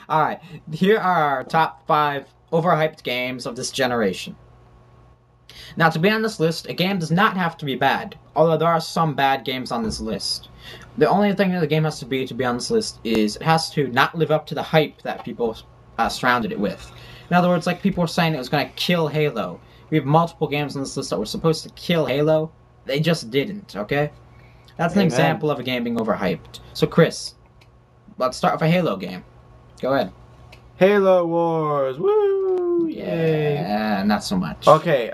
Alright, here are our top 5 overhyped games of this generation. Now, to be on this list, a game does not have to be bad, although there are some bad games on this list. The only thing that the game has to be on this list is it has to not live up to the hype that people surrounded it with. In other words, like people were saying it was going to kill Halo. We have multiple games on this list that were supposed to kill Halo. They just didn't, okay? That's an example of a game being overhyped. So, Chris, let's start with a Halo game. Go ahead. Halo Wars, woo! Yay! Yeah, not so much. Okay,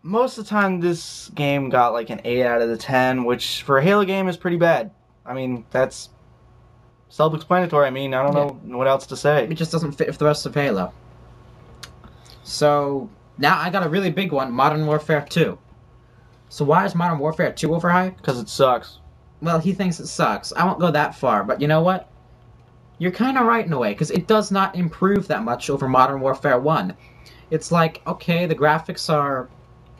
most of the time this game got like an 8 out of the 10, which for a Halo game is pretty bad. I mean, that's self-explanatory. I mean, I don't know what else to say. It just doesn't fit with the rest of Halo. So, now I got a really big one, Modern Warfare 2. So why is Modern Warfare 2 overhyped? Because it sucks. Well, he thinks it sucks. I won't go that far, but you know what? You're kind of right in a way, because it does not improve that much over Modern Warfare 1. It's like, okay, the graphics are...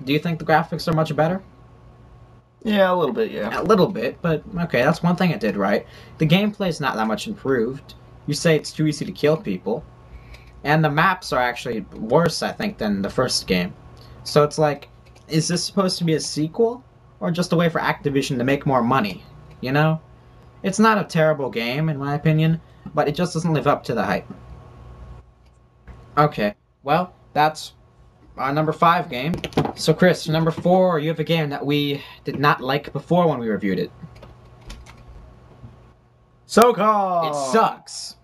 Do you think the graphics are much better? Yeah, a little bit, yeah. A little bit, but okay, that's one thing it did right. The gameplay's not that much improved. You say it's too easy to kill people. And the maps are actually worse, I think, than the first game. So it's like, is this supposed to be a sequel? Or just a way for Activision to make more money? You know? It's not a terrible game, in my opinion, but it just doesn't live up to the hype. Okay, well, that's our number 5 game. So Chris, number 4, you have a game that we did not like before when we reviewed it. SoCal! It sucks.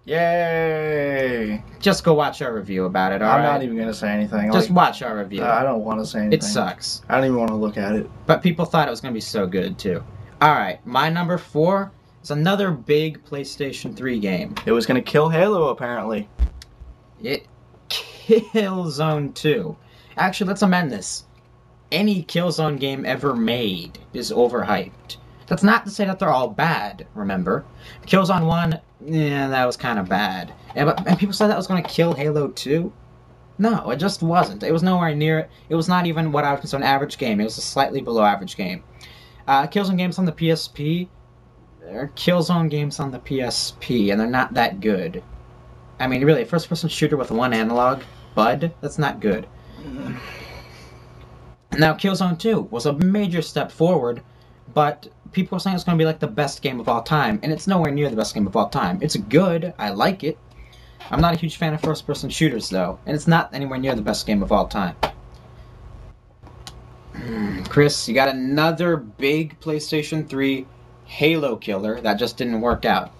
Yay! Just go watch our review about it, alright? I'm not even going to say anything. Just watch our review. I don't want to say anything. It sucks. I don't even want to look at it. But people thought it was going to be so good, too. Alright, my number 4 is another big PlayStation 3 game. It was going to kill Halo, apparently. It Killzone 2. Actually, let's amend this. Any Killzone game ever made is overhyped. That's not to say that they're all bad, remember? Killzone 1, yeah, that was kind of bad. And people said that was going to kill Halo 2? No, it just wasn't. It was nowhere near it. It was not even what I would consider an average game. It was a slightly below average game. Killzone games on the PSP, they're Killzone games on the PSP, and they're not that good. I mean, really, a first-person shooter with one analog, bud, that's not good. Now, Killzone 2 was a major step forward, but people are saying it's going to be like the best game of all time, and it's nowhere near the best game of all time. It's good, I like it. I'm not a huge fan of first-person shooters, though, and it's not anywhere near the best game of all time. Chris, you got another big PlayStation 3 Halo killer that just didn't work out.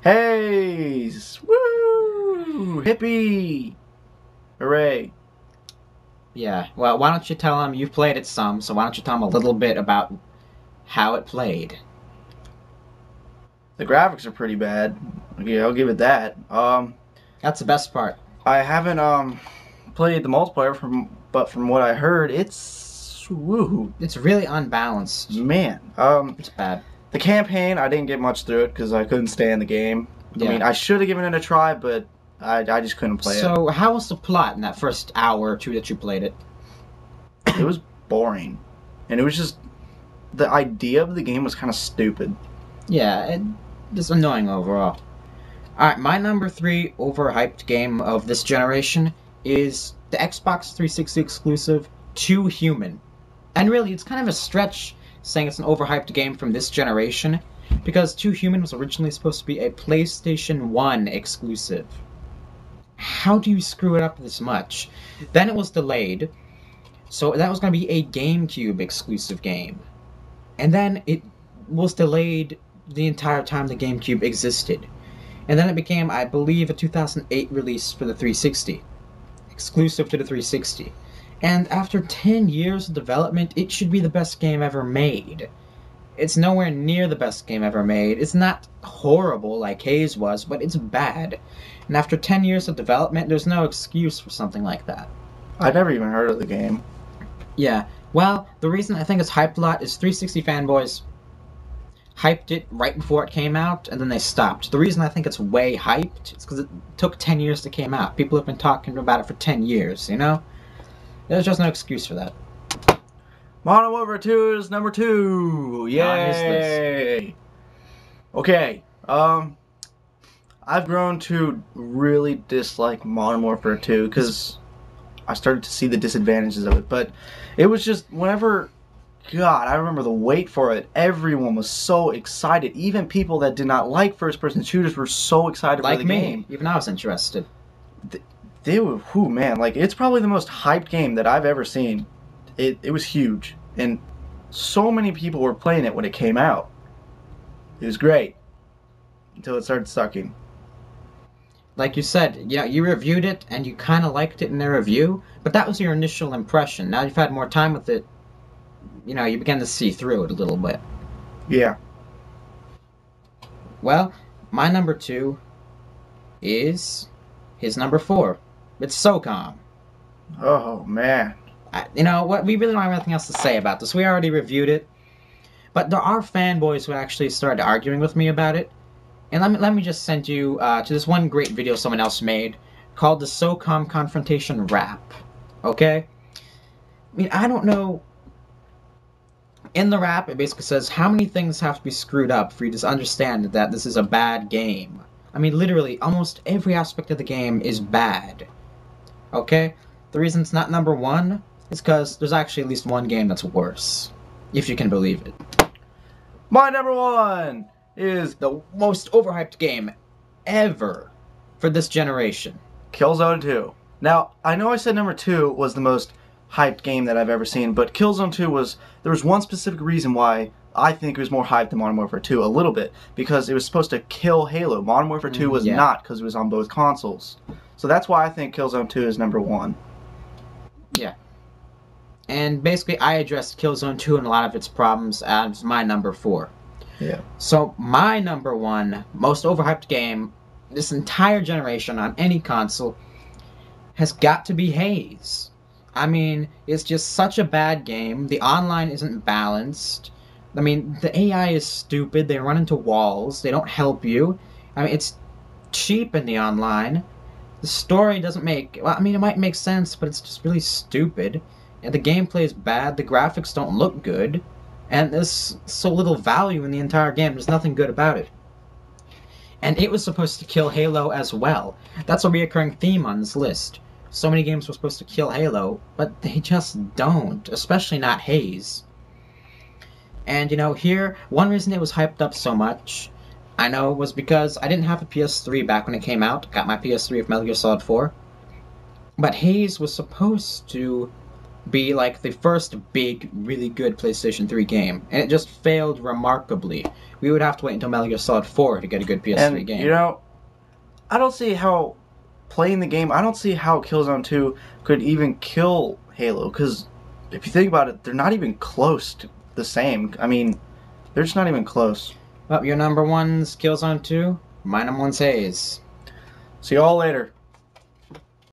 Hey! Woo! Hippie! Hooray. Yeah, well, why don't you tell him you've played it some, so why don't you tell him a little bit about how it played? The graphics are pretty bad. Okay, I'll give it that. That's the best part. I haven't played the multiplayer, but from what I heard, it's woo. It's really unbalanced. Man, it's bad. The campaign, I didn't get much through it because I couldn't stay in the game. Yeah. I mean, I should have given it a try, but I just couldn't play it. So, how was the plot in that first hour or two that you played it? It was boring. And it was just... The idea of the game was kind of stupid. Yeah, just annoying overall. Alright, my number 3 overhyped game of this generation is the Xbox 360 exclusive 2 Human. And really, it's kind of a stretch saying it's an overhyped game from this generation, because 2 Human was originally supposed to be a PlayStation 1 exclusive. How do you screw it up this much? Then it was delayed, so that was going to be a GameCube exclusive game. And then it was delayed the entire time the GameCube existed. And then it became, I believe, a 2008 release for the 360. Exclusive to the 360. And after 10 years of development, it should be the best game ever made. It's nowhere near the best game ever made. It's not horrible like Haze was, but it's bad. And after 10 years of development, there's no excuse for something like that. I'd never even heard of the game. Yeah, well, the reason I think it's hyped a lot is 360 fanboys hyped it right before it came out, and then they stopped. The reason I think it's way hyped is because it took 10 years to come out. People have been talking about it for 10 years, you know? There's just no excuse for that. Modern Warfare 2 is number 2! Yay! Okay, I've grown to really dislike Modern Warfare 2 because I started to see the disadvantages of it. But it was just whenever, God, I remember the wait for it. Everyone was so excited. Even people that did not like first-person shooters were so excited for the game. Even I was interested. They were, whew, man, like it's probably the most hyped game that I've ever seen. It was huge, and so many people were playing it when it came out. It was great until it started sucking. Like you said, you reviewed it and you kind of liked it in the review, but that was your initial impression. Now you've had more time with it, you begin to see through it a little bit. Yeah. Well, my number 2 is his number 4. It's SOCOM. Oh, man. You know what? We really don't have anything else to say about this. We already reviewed it. But there are fanboys who actually started arguing with me about it. And let me just send you to this one great video someone else made called the SOCOM Confrontation Rap. Okay? I mean, I don't know. In the rap, it basically says, how many things have to be screwed up for you to understand that this is a bad game? I mean, literally, almost every aspect of the game is bad. Okay? The reason it's not number 1 is because there's actually at least one game that's worse. If you can believe it. My number 1 is the most overhyped game ever for this generation. Killzone 2. Now, I know I said number 2 was the most hyped game that I've ever seen, but Killzone 2 there was one specific reason why I think it was more hyped than Modern Warfare 2, a little bit, because it was supposed to kill Halo. Modern Warfare 2 was not, because it was on both consoles. So that's why I think Killzone 2 is number 1. Yeah. And basically, I addressed Killzone 2 and a lot of its problems as my number 4. Yeah. So, my number 1 most overhyped game this entire generation on any console has got to be Haze. I mean, it's just such a bad game. The online isn't balanced. I mean, the AI is stupid. They run into walls. They don't help you. I mean, it's cheap in the online. The story doesn't make... Well, I mean, it might make sense, but it's just really stupid. And the gameplay is bad. The graphics don't look good. And there's so little value in the entire game. There's nothing good about it. And it was supposed to kill Halo as well. That's a reoccurring theme on this list. So many games were supposed to kill Halo, but they just don't. Especially not Haze. And, here, one reason it was hyped up so much, I know, was because I didn't have a PS3 back when it came out. Got my PS3 with Metal Gear Solid 4. But Haze was supposed to be like the first big, really good PlayStation 3 game. And it just failed remarkably. We would have to wait until Metal Gear Solid 4 to get a good PS3 game. I don't see how playing the game, I don't see how Killzone 2 could even kill Halo. Because if you think about it, they're not even close to the same. I mean, they're just not even close. Well, your number 1's Killzone 2. My number 1's Haze. See you all later.